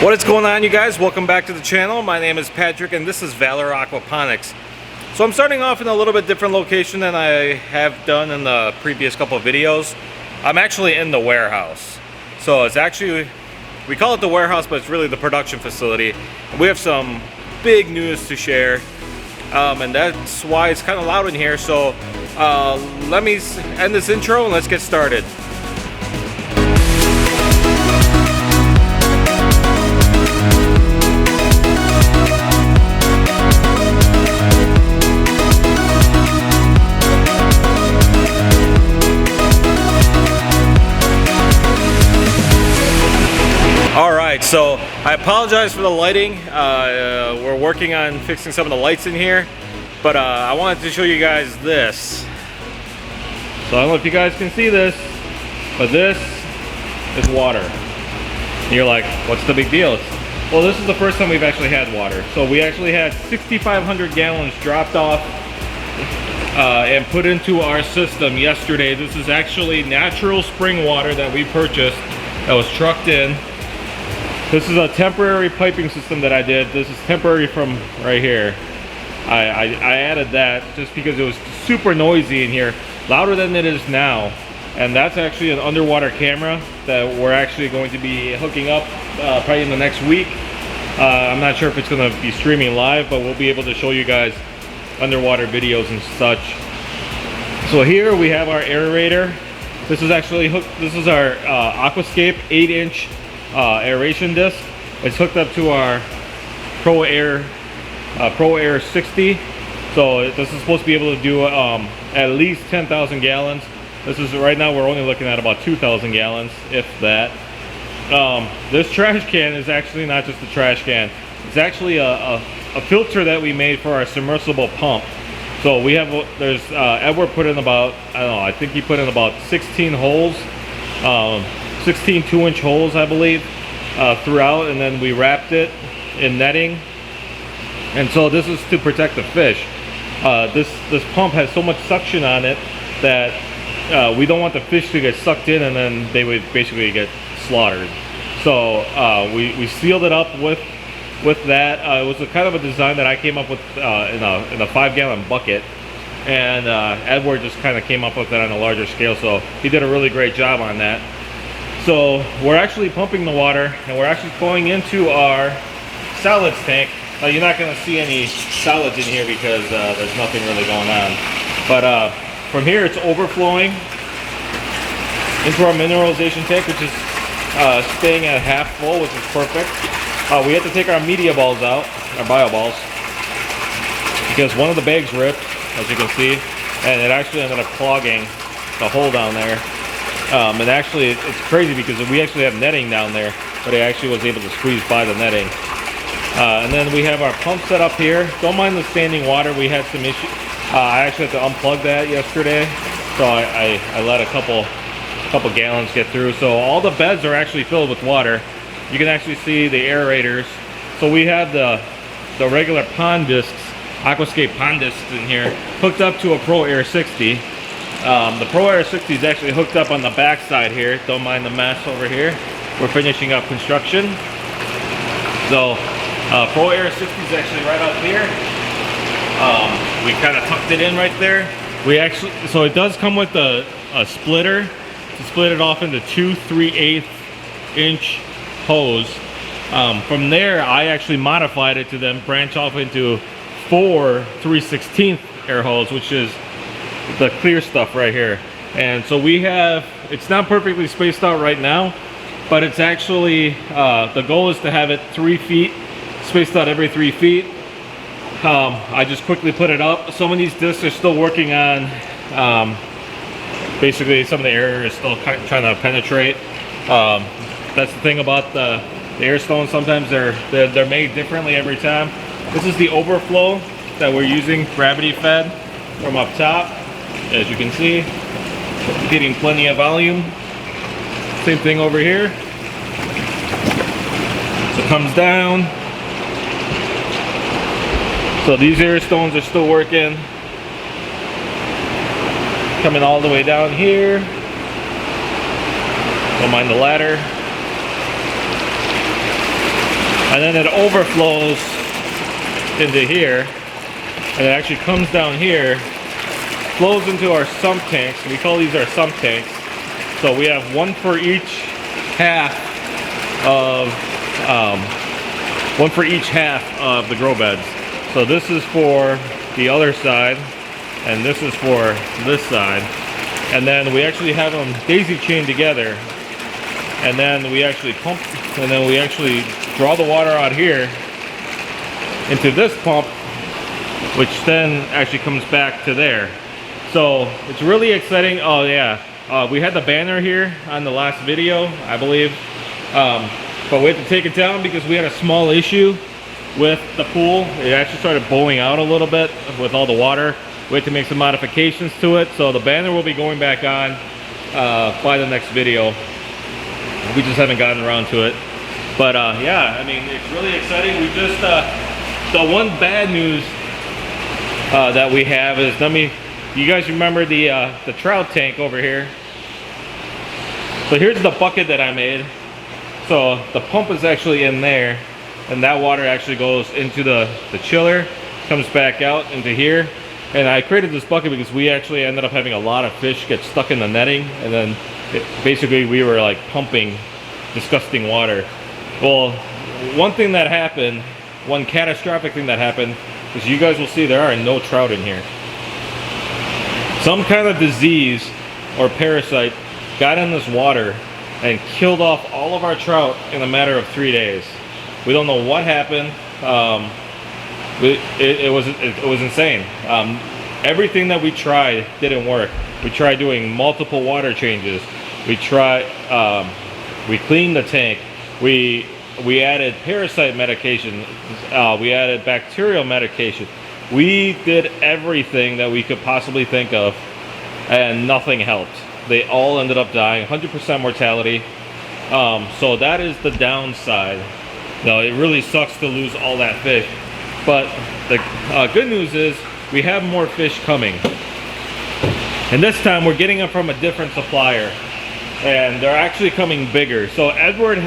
What is going on, you guys? Welcome back to the channel. My name is Patrick and this is Valor Aquaponics. So I'm starting off in a little bit different location than I have done in the previous couple of videos. I'm actually in the warehouse. So it's actually, we call it the warehouse, but it's really the production facility. We have some big news to share, and that's why it's kind of loud in here. So let me end this intro and let's get started. Alright, so I apologize for the lighting. We're working on fixing some of the lights in here, but I wanted to show you guys this. So I don't know if you guys can see this, but this is water. And you're like, what's the big deal? Well, this is the first time we've actually had water. So we actually had 6,500 gallons dropped off and put into our system yesterday. This is actually natural spring water that we purchased that was trucked in. This is a temporary piping system that I did. This is temporary from right here. I added that just because it was super noisy in here, louder than it is now. And that's actually an underwater camera that we're actually going to be hooking up probably in the next week. I'm not sure if it's going to be streaming live, but we'll be able to show you guys underwater videos and such. So here we have our aerator. This is actually hooked. This is our Aquascape 8-inch aeration disc. It's hooked up to our Pro Air 60. So this is supposed to be able to do at least 10,000 gallons. This is right now we're only looking at about 2,000 gallons, if that. This trash can is actually not just a trash can. It's actually a filter that we made for our submersible pump. So we have, there's Edward put in about, I don't know, I think he put in about 16 holes. 16 2-inch holes, I believe, throughout, and then we wrapped it in netting. And so this is to protect the fish. This pump has so much suction on it that we don't want the fish to get sucked in and then they would basically get slaughtered. So we sealed it up with that. It was a kind of a design that I came up with in a 5-gallon bucket, and Edward just kind of came up with that on a larger scale. So he did a really great job on that. So we're actually pumping the water and we're actually going into our solids tank. You're not going to see any solids in here because there's nothing really going on. But from here it's overflowing into our mineralization tank, which is staying at half full, which is perfect. We had to take our media balls out, our bio balls, because one of the bags ripped, as you can see, and it actually ended up clogging the hole down there. And actually it's crazy because we actually have netting down there, but it actually was able to squeeze by the netting. And then we have our pump set up here. Don't mind the standing water. We had some issues. I actually had to unplug that yesterday, so I let a couple gallons get through. So all the beds are actually filled with water. You can actually see the aerators. So we have the regular pond discs, Aquascape pond discs in here, hooked up to a Pro Air 60. The Pro Air 60 is actually hooked up on the back side here. Don't mind the mess over here. We're finishing up construction. So Pro Air 60 is actually right up here. We kind of tucked it in right there. So it does come with a splitter to split it off into two 3/8 inch hose. From there I actually modified it to then branch off into 4 3/16 air hose, which is the clear stuff right here. And so we have, it's not perfectly spaced out right now, but it's actually the goal is to have it 3 feet spaced out every 3 feet. I just quickly put it up. Some of these discs are still working on basically some of the air is still trying to penetrate. That's the thing about the air stones. Sometimes they're made differently every time. This is the overflow that we're using, gravity fed from up top. As you can see, getting plenty of volume. Same thing over here. So it comes down. So these air stones are still working. Coming all the way down here. Don't mind the ladder. and then it overflows into here, and it actually comes down here, flows into our sump tanks. We call these our sump tanks. So we have one for each half of the grow beds. So this is for the other side, and this is for this side. And then we actually have them daisy chained together, and then we actually pump, and then we actually draw the water out here into this pump, which then actually comes back to there. So it's really exciting. Oh yeah, we had the banner here on the last video, I believe, but we had to take it down because we had a small issue with the pool. It actually started blowing out a little bit with all the water. We had to make some modifications to it, so the banner will be going back on by the next video. We just haven't gotten around to it. But yeah, I mean, it's really exciting. We just, the one bad news that we have is, you guys remember the trout tank over here? So here's the bucket that I made. So the pump is actually in there, and that water actually goes into the chiller, comes back out into here. And I created this bucket because we actually ended up having a lot of fish get stuck in the netting, and then basically we were like pumping disgusting water. Well, one thing that happened, one catastrophic thing that happened, is you guys will see there are no trout in here. Some kind of disease or parasite got in this water and killed off all of our trout in a matter of 3 days. We don't know what happened. It was insane. Everything that we tried didn't work. We tried doing multiple water changes. We cleaned the tank. We added parasite medication. We added bacterial medication. We did everything that we could possibly think of, and nothing helped. They all ended up dying, 100% mortality. So that is the downside. No, it really sucks to lose all that fish. But the good news is we have more fish coming. And this time we're getting them from a different supplier. And they're actually coming bigger. So Edward's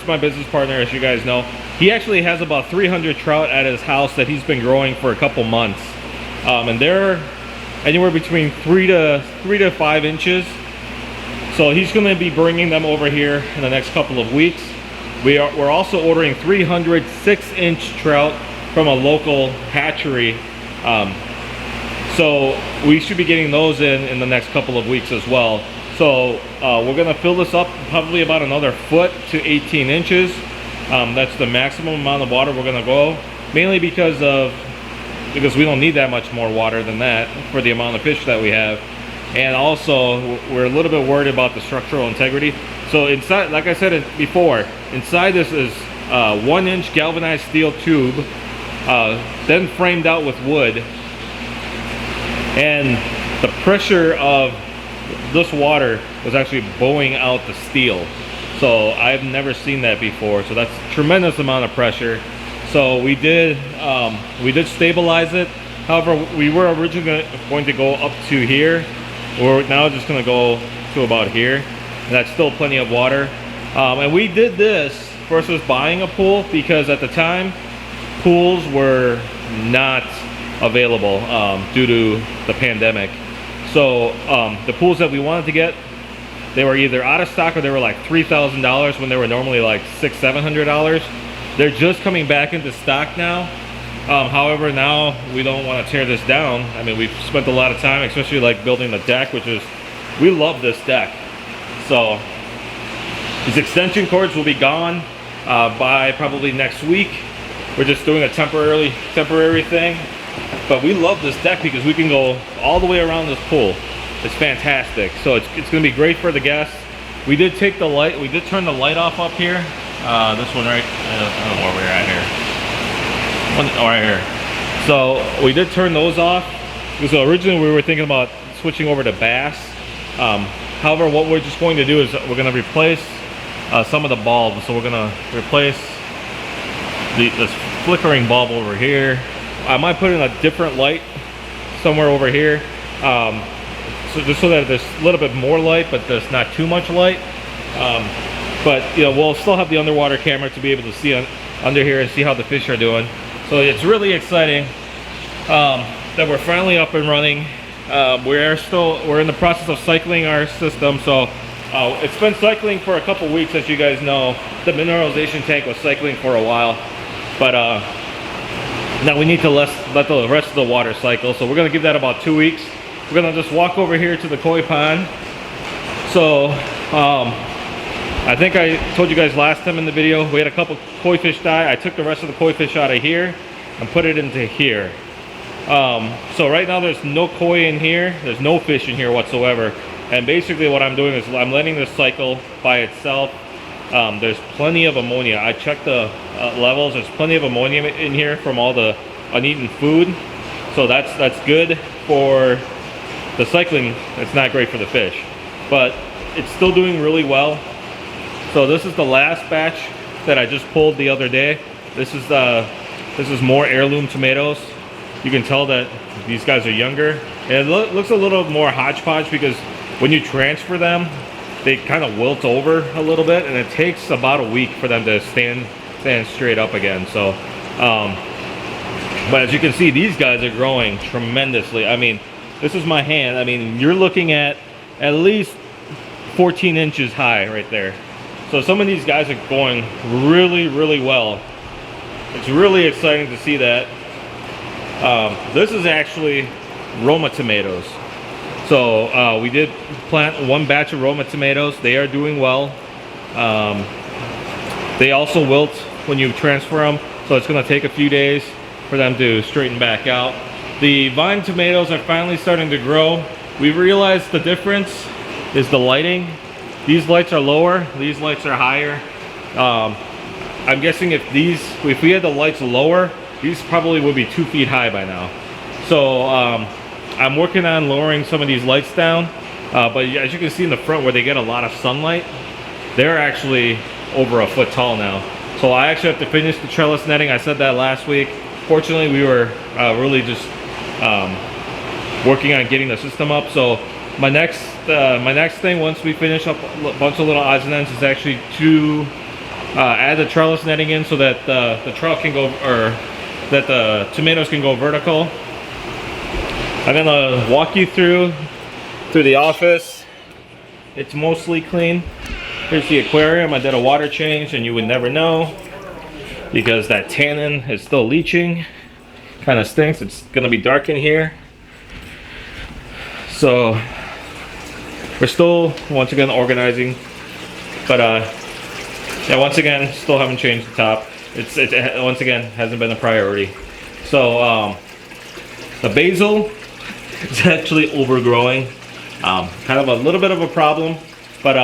my business partner, as you guys know. He actually has about 300 trout at his house that he's been growing for a couple months. And they're anywhere between 3 to 5 inches. So he's going to be bringing them over here in the next couple of weeks. We're also ordering 300 6-inch trout from a local hatchery. So we should be getting those in the next couple of weeks as well. So we're going to fill this up probably about another foot to 18 inches. That's the maximum amount of water we're going to go, mainly because we don't need that much more water than that for the amount of fish that we have. And also we're a little bit worried about the structural integrity. So inside, like I said before, inside this is 1-inch galvanized steel tube, then framed out with wood. And the pressure of this water was actually blowing out the steel. So I've never seen that before. So that's a tremendous amount of pressure. So we did stabilize it. However, we were originally going to go up to here. We're now just going to go to about here. And that's still plenty of water. And we did this versus buying a pool because at the time, pools were not available due to the pandemic. So the pools that we wanted to get, they were either out of stock or they were like $3,000 when they were normally like $600–700. They're just coming back into stock now. However, now we don't want to tear this down. I mean, we've spent a lot of time, especially like building the deck, which is, we love this deck. So these extension cords will be gone by probably next week. We're just doing a temporary thing. But we love this deck because we can go all the way around this pool. It's fantastic. So it's going to be great for the guests. We did take the light, we did turn the light off up here. This one right, I don't know where we're at here. Right here. So we did turn those off. So originally we were thinking about switching over to bass. However, what we're just going to do is we're going to replace some of the bulbs. So we're going to replace this flickering bulb over here. I might put in a different light somewhere over here. So just so that there's a little bit more light, but there's not too much light. but you know, we'll still have the underwater camera to be able to see under here and see how the fish are doing. So it's really exciting that we're finally up and running. We're in the process of cycling our system. So it's been cycling for a couple weeks, as you guys know. The mineralization tank was cycling for a while, but now we need to let the rest of the water cycle. So we're gonna give that about 2 weeks. We're gonna just walk over here to the koi pond. So I think I told you guys last time in the video, we had a couple koi fish die. I took the rest of the koi fish out of here and put it into here. So right now there's no koi in here. There's no fish in here whatsoever. And basically what I'm doing is I'm letting this cycle by itself. There's plenty of ammonia. I checked the levels. There's plenty of ammonia in here from all the uneaten food. So that's good for the cycling. It's not great for the fish, but it's still doing really well. So this is the last batch that I just pulled the other day. This is more heirloom tomatoes. You can tell that these guys are younger. And it looks a little more hodgepodge because when you transfer them, they kind of wilt over a little bit, and it takes about a week for them to stand straight up again. So, but as you can see, these guys are growing tremendously. I mean, this is my hand. I mean, you're looking at least 14 inches high right there. So some of these guys are going really, really well. It's really exciting to see that. This is actually Roma tomatoes. So we did plant one batch of Roma tomatoes. They are doing well. They also wilt when you transfer them, so it's going to take a few days for them to straighten back out. The vine tomatoes are finally starting to grow. We realized the difference is the lighting. These lights are lower, these lights are higher. I'm guessing if we had the lights lower, these probably would be 2 feet high by now. So I'm working on lowering some of these lights down, but as you can see in the front where they get a lot of sunlight, they're actually over a foot tall now. So I actually have to finish the trellis netting. I said that last week. Fortunately, we were really just working on getting the system up. So my next thing, once we finish up a bunch of little odds and ends, is actually to add the trellis netting in so that the trellis can go, or that the tomatoes can go vertical. I'm gonna walk you through the office. It's mostly clean. Here's the aquarium. I did a water change, and you would never know because that tannin is still leaching. Kind of stinks. It's gonna be dark in here. So we're still once again organizing, but yeah, once again still haven't changed the top. It once again hasn't been a priority. So the basil is actually overgrowing. Kind of a little bit of a problem, but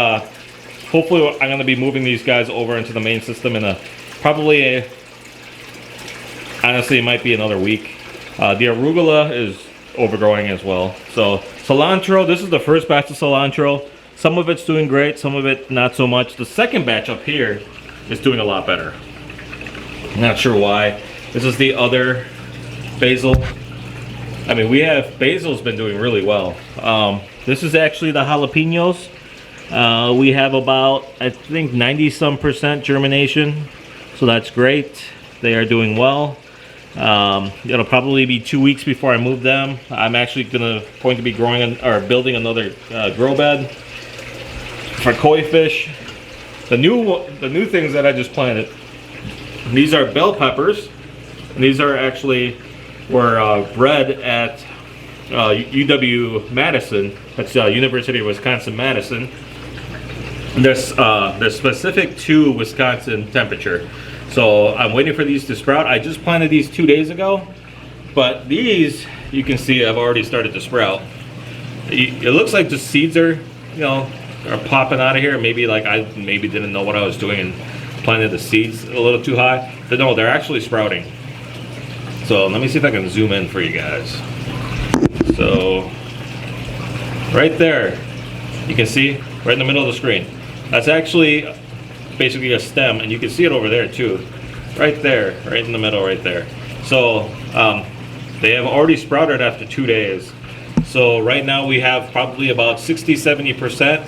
hopefully I'm going to be moving these guys over into the main system in honestly it might be another week. The arugula is overgrowing as well. So cilantro, this is the first batch of cilantro. Some of it's doing great, some of it not so much. The second batch up here is doing a lot better. Not sure why. This is the other basil. I mean, basil's been doing really well. This is actually the jalapenos. We have about, I think, 90% germination, so that's great. They are doing well. It'll probably be 2 weeks before I move them. I'm actually going to be building another grow bed for koi fish. The new things that I just planted. These are bell peppers, and these are were bred at UW-Madison. That's University of Wisconsin-Madison. They're specific to Wisconsin temperature. So I'm waiting for these to sprout. I just planted these 2 days ago, but these, you can see, I've already started to sprout. It looks like the seeds are popping out of here. Maybe I didn't know what I was doing and planted the seeds a little too high. But no, they're actually sprouting. So let me see if I can zoom in for you guys. So right there, you can see right in the middle of the screen. That's actually basically a stem, and you can see it over there too. Right there, right in the middle right there. So they have already sprouted after 2 days. So right now we have probably about 60-70%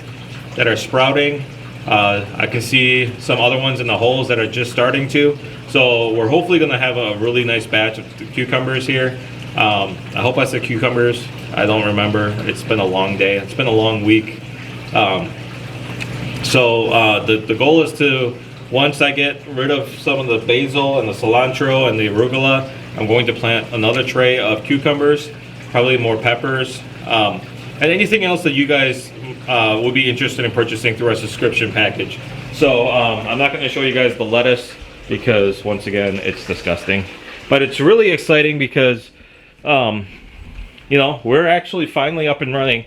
that are sprouting. I can see some other ones in the holes that are just starting to. So we're hopefully going to have a really nice batch of cucumbers here. I hope I said cucumbers. I don't remember. It's been a long day. It's been a long week. The goal is to, once I get rid of some of the basil and the cilantro and the arugula, I'm going to plant another tray of cucumbers, probably more peppers, and anything else that you guys would be interested in purchasing through our subscription package. So I'm not going to show you guys the lettuce because, once again, it's disgusting. But it's really exciting because, you know, we're actually finally up and running.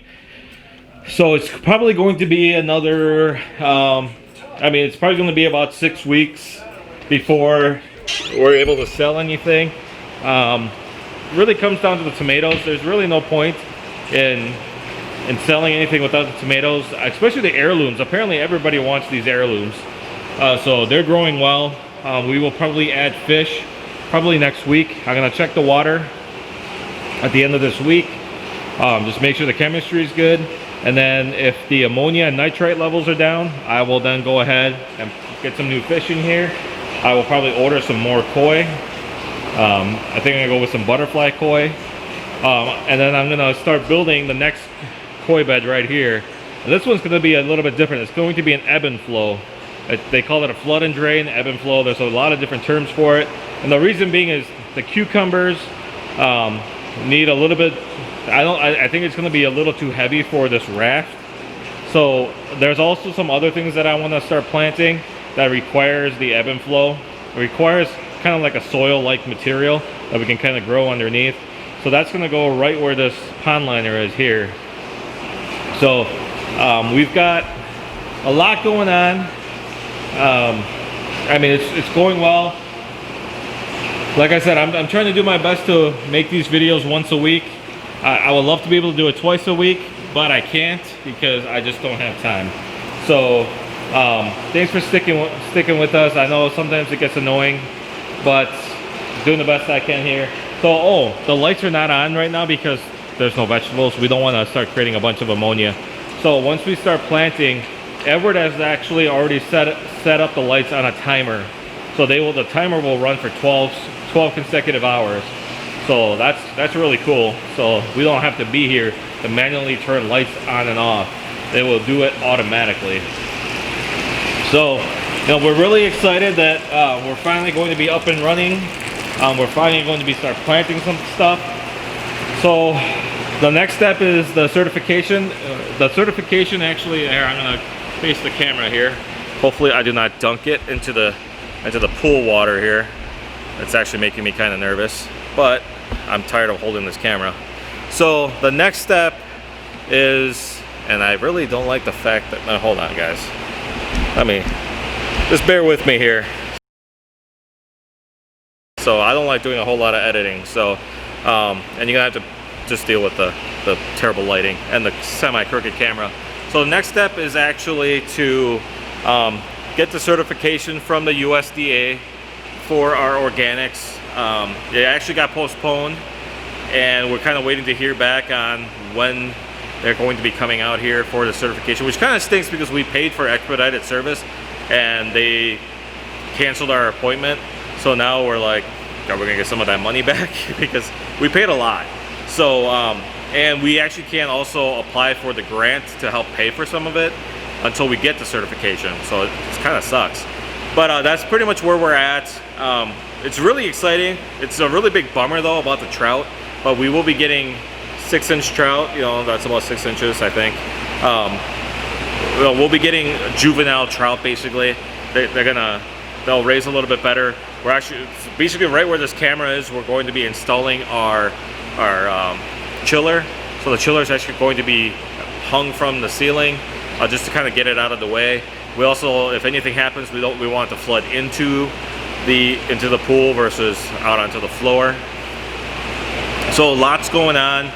So it's probably going to be another, I mean, it's probably going to be about 6 weeks before we're able to sell anything. Really comes down to the tomatoes. There's really no point in selling anything without the tomatoes, especially the heirlooms. Apparently everybody wants these heirlooms. So they're growing well. We will probably add fish probably next week. I'm gonna check the water at the end of this week. Just make sure the chemistry is good. And then if the ammonia and nitrite levels are down, I will then go ahead and get some new fish in here. I will probably order some more koi. I think I'm gonna go with some butterfly koi. And then I'm gonna start building the next koi bed right here. And this one's gonna be a little bit different. It's going to be an ebb and flow. They call it a flood and drain, ebb and flow. There's a lot of different terms for it. And the reason being is the cucumbers need a little bit, I think it's gonna be a little too heavy for this raft. So there's also some other things that I wanna start planting that requires the ebb and flow. It requires kind of like a soil-like material that we can kind of grow underneath. So that's gonna go right where this pond liner is here. So we've got a lot going on. I mean, it's going well. Like I said, I'm trying to do my best to make these videos once a week. I would love to be able to do it twice a week, but I can't because I just don't have time. So thanks for sticking with us. I know sometimes it gets annoying, but doing the best I can here. So, the lights are not on right now because there's no vegetables. We don't want to start creating a bunch of ammonia. So once we start planting, Edward has actually already set up the lights on a timer. So the timer will run for 12 consecutive hours. So that's really cool. So we don't have to be here to manually turn lights on and off. They will do it automatically. So, you know, we're really excited that we're finally going to be up and running. We're finally going to be start planting some stuff. So the next step is the certification. The certification actually, here, I'm gonna face the camera here. Hopefully I do not dunk it into the pool water here. It's actually making me kind of nervous, but I'm tired of holding this camera. So the next step is, and I really don't like the fact that, no, hold on guys. Just bear with me here. So I don't like doing a whole lot of editing. So, and you're gonna have to just deal with the terrible lighting and the semi-crooked camera. So the next step is actually to get the certification from the USDA for our organics. It actually got postponed and we're kind of waiting to hear back on when they're going to be coming out here for the certification, which kind of stinks because we paid for expedited service and they canceled our appointment. So now we're like, are we gonna get some of that money back? Because we paid a lot. So, and we actually can also apply for the grant to help pay for some of it until we get the certification. So it kind of sucks. But that's pretty much where we're at. It's really exciting. It's a really big bummer though about the trout, but we will be getting 6-inch trout. You know, that's about 6 inches, I think. We'll be getting juvenile trout basically. They'll raise a little bit better. We're actually, basically right where this camera is, we're going to be installing our chiller. So the chiller is actually going to be hung from the ceiling just to kind of get it out of the way. We also, if anything happens, we want it to flood into the pool versus out onto the floor. So lots going on.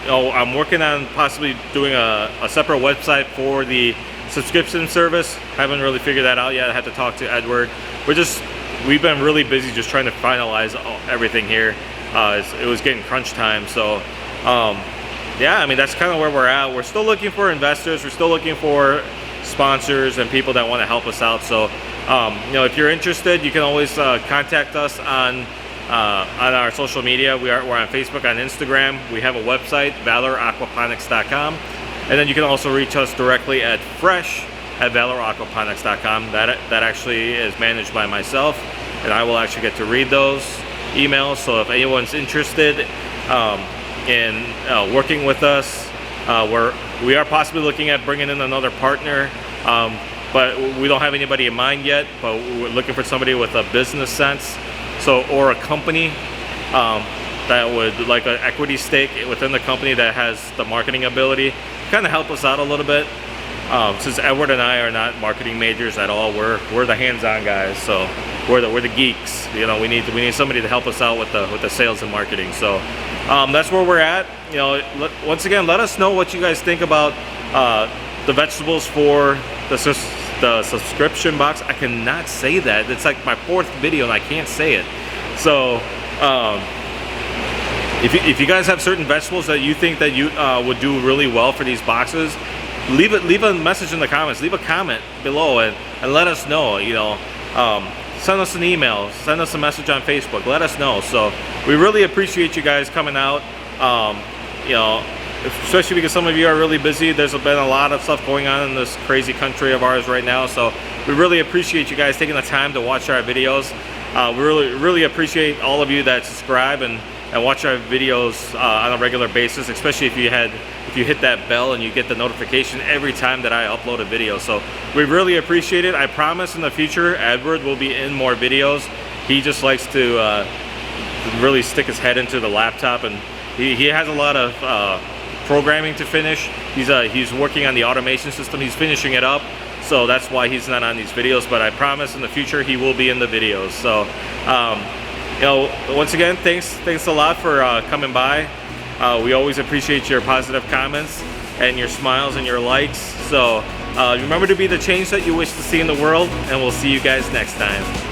You know, I'm working on possibly doing a separate website for the subscription service. Haven't really figured that out yet. I have to talk to Edward. We've been really busy just trying to finalize everything here. It was getting crunch time. So yeah, I mean, that's kind of where we're at. We're still looking for investors. We're still looking for sponsors and people that want to help us out. So you know, if you're interested, you can always contact us on our social media. We're on Facebook, on Instagram. We have a website, valoraquaponics.com, and then you can also reach us directly at fresh@valoraquaponics.com. That actually is managed by myself, and I will actually get to read those emails. So if anyone's interested in working with us, we are possibly looking at bringing in another partner, but we don't have anybody in mind yet. But we're looking for somebody with a business sense, or a company that would like an equity stake within the company that has the marketing ability, kind of help us out a little bit. Since Edward and I are not marketing majors at all, we're the hands-on guys. So we're the geeks. You know, we need somebody to help us out with the sales and marketing. So that's where we're at. You know, once again, let us know what you guys think about the vegetables for the subscription box. I cannot say that. It's like my 4th video and I can't say it. So if you guys have certain vegetables that you think that you would do really well for these boxes, leave a message in the comments. Leave a comment below and let us know. You know, send us an email, send us a message on Facebook. Let us know. So we really appreciate you guys coming out. You know, especially because some of you are really busy. There's been a lot of stuff going on in this crazy country of ours right now. So we really appreciate you guys taking the time to watch our videos. We really appreciate all of you that subscribe and watch our videos on a regular basis, especially if you hit that bell and you get the notification every time that I upload a video. So we really appreciate it. I promise in the future Edward will be in more videos. He just likes to really stick his head into the laptop, and he has a lot of programming to finish. He's working on the automation system. He's finishing it up, so that's why he's not on these videos. But I promise in the future he will be in the videos. So you know, once again, thanks a lot for coming by. We always appreciate your positive comments and your smiles and your likes. So remember to be the change that you wish to see in the world, and we'll see you guys next time.